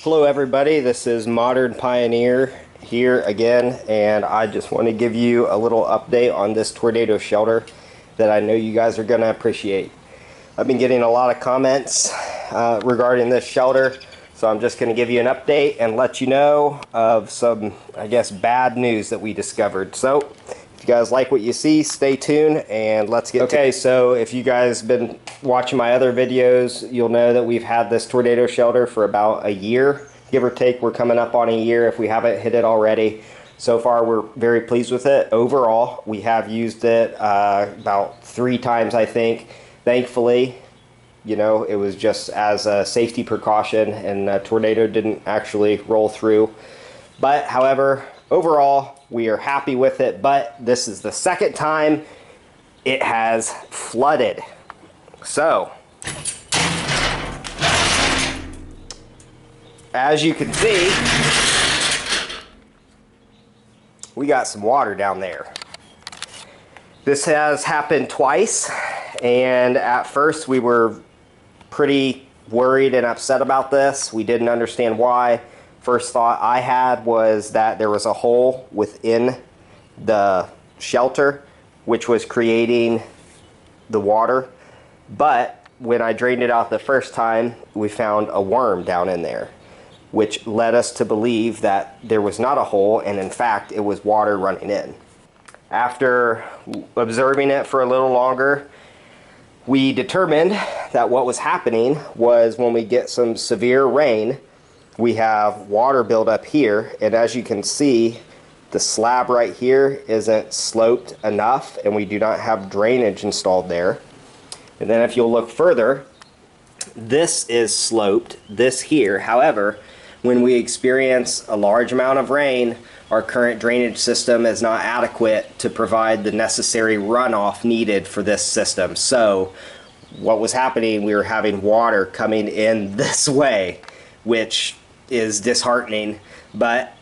Hello everybody, this is Modern Pioneer here again, and I just want to give you a little update on this tornado shelter that I know you guys are going to appreciate. I've been getting a lot of comments regarding this shelter, so I'm just going to give you an update and let you know of some, I guess, bad news that we discovered. So if you guys like what you see, stay tuned and let's get okay. So if you guys been watching my other videos, you'll know that we've had this tornado shelter for about a year, give or take. We're coming up on a year if we haven't hit it already. So far we're very pleased with it. Overall, we have used it about 3 times, I think. Thankfully, you know, it was just as a safety precaution and a tornado didn't actually roll through. But however, overall we are happy with it, but this is the second time it has flooded. So as you can see, we got some water down there. This has happened twice, and at first we were pretty worried and upset about this. We didn't understand why. First thought I had was that there was a hole within the shelter which was creating the water, but when I drained it out the first time, we found a worm down in there, which led us to believe that there was not a hole, and in fact it was water running in. After observing it for a little longer, we determined that what was happening was when we get some severe rain, we have water buildup here, and as you can see, the slab right here isn't sloped enough, and we do not have drainage installed there. And then if you'll look further, this is sloped, this here. However, when we experience a large amount of rain, our current drainage system is not adequate to provide the necessary runoff needed for this system. So what was happening, we were having water coming in this way, which is disheartening, but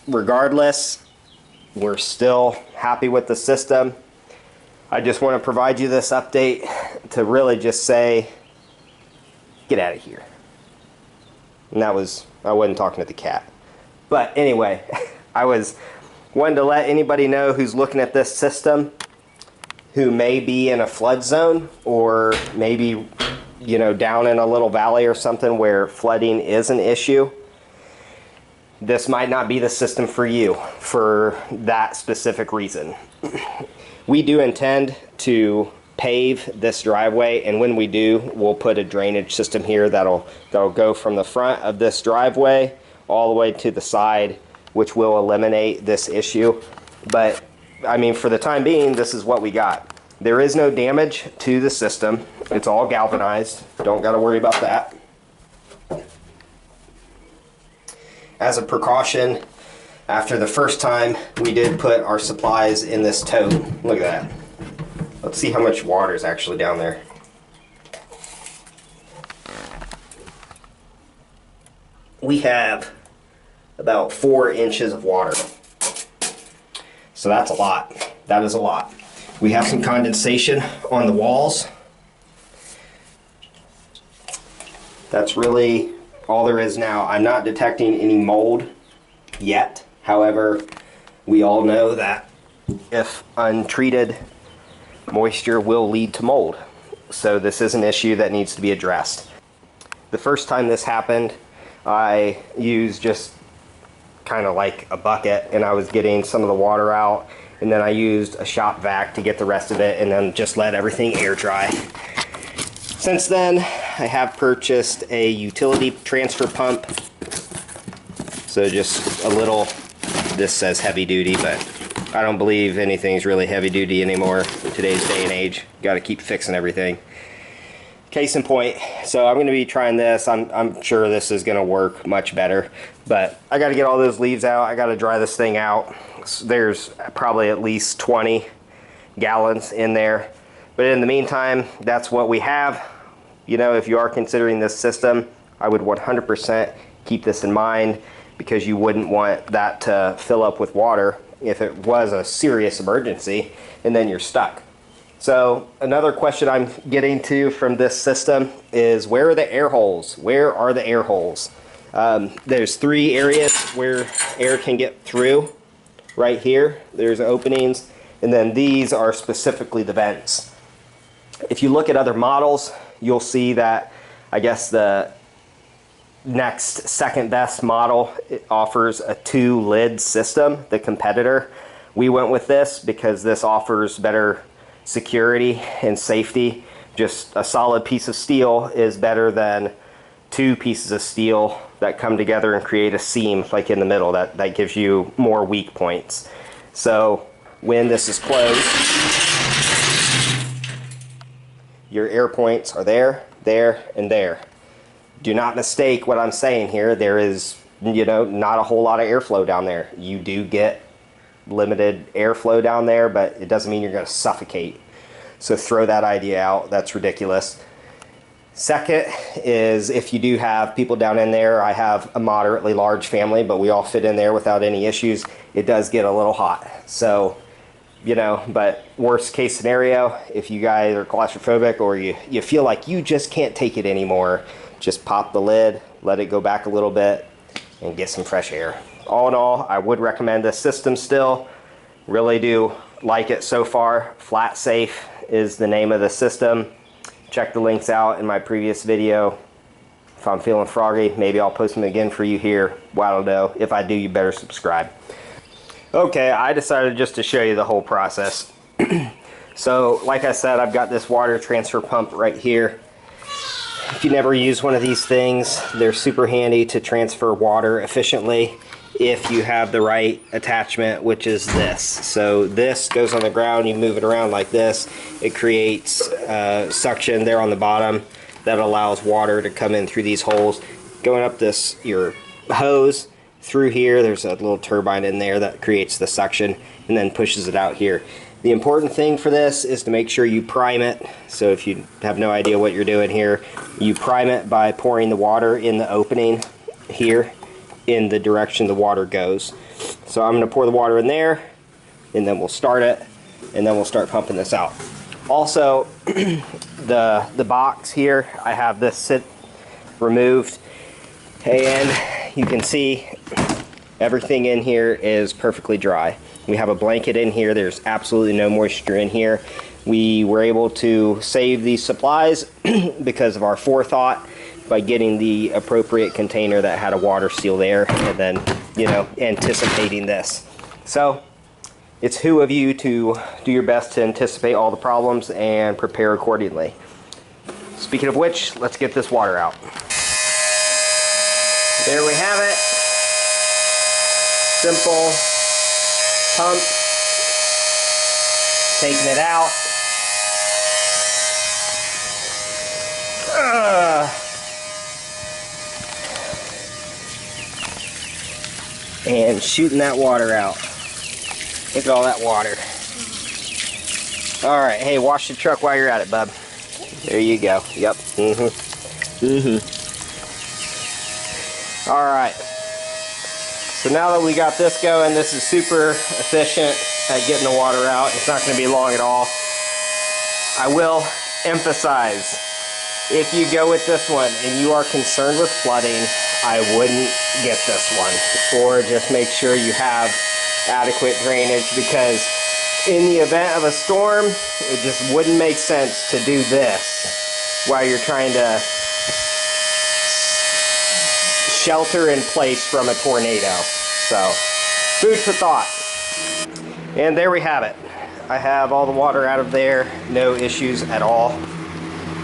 regardless, we're still happy with the system. I just want to provide you this update to really just say, get out of here. And that was, I wasn't talking to the cat. But anyway, I was wanting to let anybody know who's looking at this system, who may be in a flood zone, or maybe, you know, down in a little valley or something where flooding is an issue. This might not be the system for you for that specific reason. We do intend to pave this driveway, and when we do, we'll put a drainage system here that'll go from the front of this driveway all the way to the side, which will eliminate this issue. But I mean, for the time being, this is what we got. There is no damage to the system. It's all galvanized. Don't got to worry about that. As a precaution, after the first time, we did put our supplies in this tote. Look at that. Let's see how much water is actually down there. We have about 4 inches of water. So that's a lot. That is a lot. We have some condensation on the walls. That's really all there is now. I'm not detecting any mold yet. However, we all know that if untreated, moisture will lead to mold. So this is an issue that needs to be addressed. The first time this happened, I used just kind of like a bucket, and I was getting some of the water out, and then I used a shop vac to get the rest of it, and then just let everything air dry. Since then, I have purchased a utility transfer pump. So just a little, this says heavy duty, but I don't believe anything's really heavy duty anymore in today's day and age. Got to keep fixing everything. Case in point, so I'm going to be trying this. I'm sure this is going to work much better, but I got to get all those leaves out. I got to dry this thing out. So there's probably at least 20 gallons in there, but in the meantime, that's what we have. You know, if you are considering this system, I would 100% keep this in mind, because you wouldn't want that to fill up with water if it was a serious emergency, and then you're stuck. So another question I'm getting to from this system is, where are the air holes? Where are the air holes? There's 3 areas where air can get through. Right here, there's openings, and then these are specifically the vents. If you look at other models, you'll see that, I guess the next second best model, it offers a 2-lid system, the competitor. We went with this because this offers better security and safety. Just a solid piece of steel is better than 2 pieces of steel that come together and create a seam like in the middle. That gives you more weak points. So when this is closed, your air points are there, there, and there. Do not mistake what I'm saying here. There is, you know, not a whole lot of airflow down there. You do get limited airflow down there, but it doesn't mean you're going to suffocate. So throw that idea out. That's ridiculous. Second is, if you do have people down in there, I have a moderately large family, but we all fit in there without any issues. It does get a little hot. So, you know, but worst case scenario, if you guys are claustrophobic or you feel like you just can't take it anymore, just pop the lid, let it go back a little bit, and get some fresh air. All in all, I would recommend this system still. Really do like it so far. Flat Safe is the name of the system. Check the links out in my previous video. If I'm feeling froggy, maybe I'll post them again for you here. Well, I don't know. If I do, you better subscribe. Okay, I decided just to show you the whole process. So, like I said, I've got this water transfer pump right here. If you never use one of these things, they're super handy to transfer water efficiently if you have the right attachment, which is this. So this goes on the ground, you move it around like this. It creates suction there on the bottom that allows water to come in through these holes. Going up your hose through here, there's a little turbine in there that creates the suction and then pushes it out here. The important thing for this is to make sure you prime it. So if you have no idea what you're doing here, you prime it by pouring the water in the opening here in the direction the water goes. So I'm going to pour the water in there, and then we'll start it, and then we'll start pumping this out. Also, the box here, I have this removed, and you can see everything in here is perfectly dry. We have a blanket in here. There's absolutely no moisture in here. We were able to save these supplies because of our forethought by getting the appropriate container that had a water seal there, and then, you know, anticipating this. So it's who of you to do your best to anticipate all the problems and prepare accordingly. Speaking of which, let's get this water out. There we have it. Simple pump. Taking it out. And shooting that water out. Look at all that water. Alright, hey, wash the truck while you're at it, bub. There you go. Yep. Alright. So now that we got this going, this is super efficient at getting the water out. It's not going to be long at all. I will emphasize, if you go with this one and you are concerned with flooding, I wouldn't get this one. Or just make sure you have adequate drainage, because in the event of a storm, it just wouldn't make sense to do this while you're trying to shelter in place from a tornado. So, food for thought. And there we have it. I have all the water out of there, no issues at all.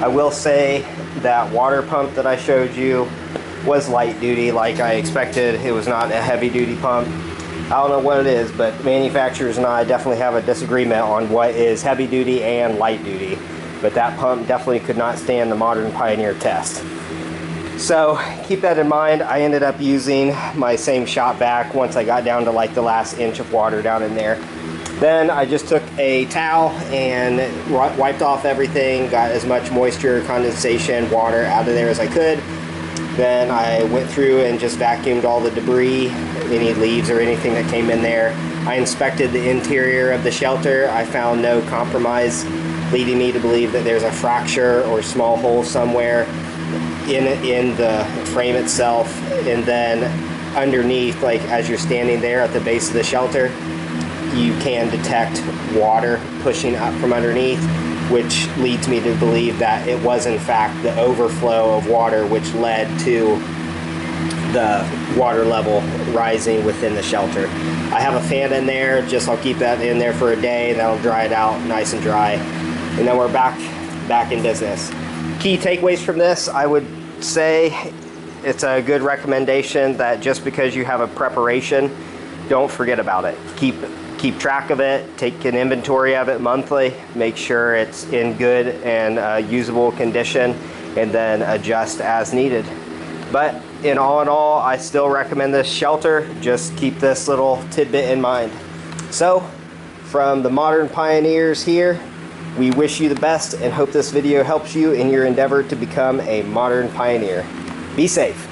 I will say that water pump that I showed you was light duty like I expected. It was not a heavy duty pump. I don't know what it is, but manufacturers and I definitely have a disagreement on what is heavy duty and light duty. But that pump definitely could not stand the modern Pioneer test. So keep that in mind. I ended up using my same shop vac once I got down to like the last inch of water down in there. Then I just took a towel and wiped off everything, got as much moisture, condensation, water out of there as I could. Then I went through and just vacuumed all the debris, any leaves or anything that came in there. I inspected the interior of the shelter. I found no compromise, leading me to believe that there's a fracture or small hole somewhere. in the frame itself, and then underneath, like as you're standing there at the base of the shelter, you can detect water pushing up from underneath, which leads me to believe that it was in fact the overflow of water which led to the water level rising within the shelter. I have a fan in there, I'll keep that in there for a day, that'll dry it out nice and dry, and then we're back in business. Key takeaways from this, I would say it's a good recommendation that just because you have a preparation, don't forget about it. Keep track of it, take an inventory of it monthly, make sure it's in good and usable condition, and then adjust as needed. But in all, I still recommend this shelter. Just keep this little tidbit in mind. So, from the Modern Pioneers here, we wish you the best and hope this video helps you in your endeavor to become a modern pioneer. Be safe.